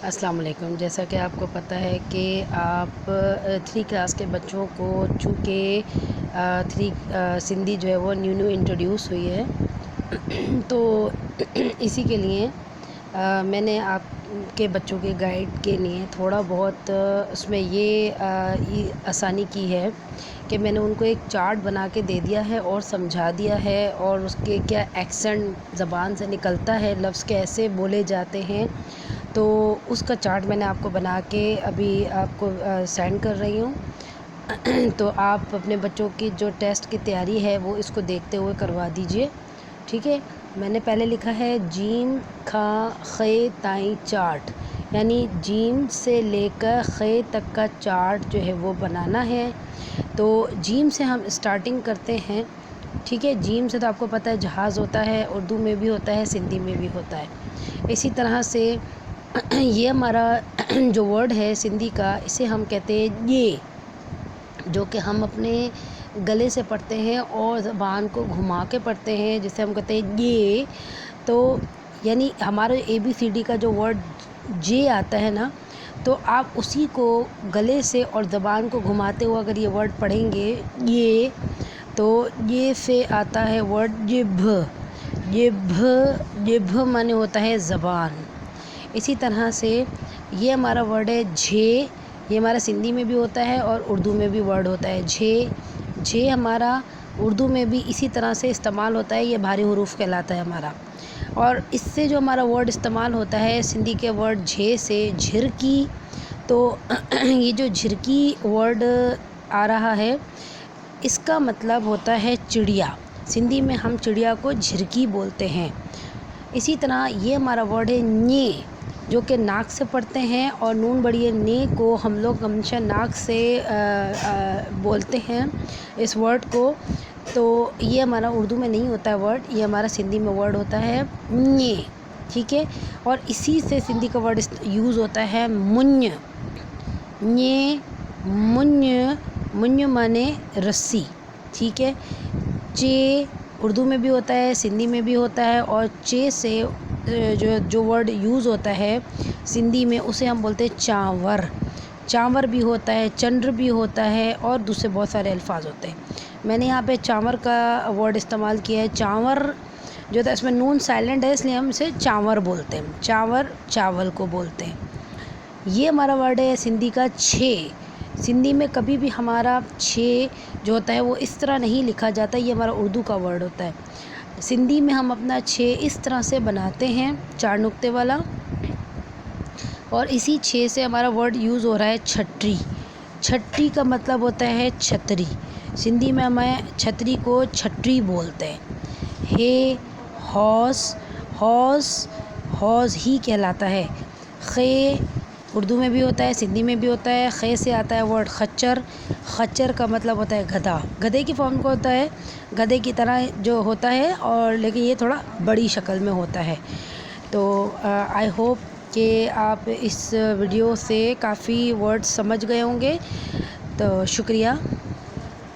अस्सलाम वालेकुम। जैसा कि आपको पता है कि आप 3 क्लास के बच्चों को चूँकि सिंधी जो है वो न्यू इंट्रोड्यूस हुई है तो इसी के लिए मैंने आपके बच्चों के गाइड के लिए थोड़ा बहुत उसमें ये आसानी की है कि मैंने उनको एक चार्ट बना के दे दिया है और समझा दिया है, और उसके क्या एक्सेंट ज़बान से निकलता है, लफ्ज़ कैसे बोले जाते हैं, तो उसका चार्ट मैंने आपको बना के अभी आपको सेंड कर रही हूँ। तो आप अपने बच्चों की जो टेस्ट की तैयारी है वो इसको देखते हुए करवा दीजिए, ठीक है। मैंने पहले लिखा है जीम खा खे ताई चार्ट, यानी जीम से लेकर खे तक का चार्ट जो है वो बनाना है। तो जीम से हम स्टार्टिंग करते हैं, ठीक है। जीम से तो आपको पता है जहाज़ होता है, उर्दू में भी होता है, सिंधी में भी होता है। इसी तरह से ये हमारा जो वर्ड है सिंधी का, इसे हम कहते हैं ये, जो कि हम अपने गले से पढ़ते हैं और ज़बान को घुमा के पढ़ते हैं, जिसे हम कहते हैं ये। तो यानी हमारे ABCD का जो वर्ड जे आता है ना, तो आप उसी को गले से और ज़बान को घुमाते हुए अगर ये वर्ड पढ़ेंगे ये, तो ये से आता है वर्ड जिभ। जिभ माने होता है ज़बान। इसी तरह से ये हमारा वर्ड है झे, ये हमारा सिंधी में भी होता है और उर्दू में भी वर्ड होता है झे। झे हमारा उर्दू में भी इसी तरह से इस्तेमाल होता है, ये भारी हुरूफ कहलाता है हमारा। और इससे जो हमारा वर्ड इस्तेमाल होता है सिंधी के वर्ड झे से झिरकी, तो ये जो झिरकी वर्ड आ रहा है इसका मतलब होता है चिड़िया। सिंधी में हम चिड़िया को झिरकी बोलते हैं। इसी तरह ये हमारा वर्ड है ञे, जो कि नाक से पढ़ते हैं, और नून बड़ी ने को हम लोग हमेशा नाक से बोलते हैं इस वर्ड को। तो ये हमारा उर्दू में नहीं होता है वर्ड, ये हमारा सिंधी में वर्ड होता है ञे, ठीक है। और इसी से सिंधी का वर्ड यूज़ होता है मुञ। ञे मुञ, मुञ माने रस्सी, ठीक है। चे उर्दू में भी होता है, सिंधी में भी होता है, और चे से जो वर्ड यूज़ होता है सिंधी में उसे हम बोलते हैं चांवर। चांवर भी होता है, चंद्र भी होता है, और दूसरे बहुत सारे अल्फाज होते हैं। मैंने यहाँ पे चांवर का वर्ड इस्तेमाल किया है। चांवर जो था इसमें नून साइलेंट है, इसलिए हम इसे चांवर बोलते हैं। चांवर चावल को बोलते हैं। ये हमारा वर्ड है सिंधी का छे। सिंधी में कभी भी हमारा छे जो होता है वो इस तरह नहीं लिखा जाता, ये हमारा उर्दू का वर्ड होता है। सिंधी में हम अपना छे इस तरह से बनाते हैं, 4 नुक्ते वाला, और इसी छे से हमारा वर्ड यूज़ हो रहा है छतरी। छतरी का मतलब होता है छतरी। सिंधी में हमें छतरी को छतरी बोलते हैं। हे हौस, हौस हौस ही कहलाता है। खे उर्दू में भी होता है, सिंधी में भी होता है। खे से आता है वर्ड खच्चर। खच्चर का मतलब होता है गधा। गधे की फॉर्म को होता है, गधे की तरह जो होता है, और लेकिन ये थोड़ा बड़ी शक्ल में होता है। तो आई होप कि आप इस वीडियो से काफ़ी वर्ड्स समझ गए होंगे। तो शुक्रिया।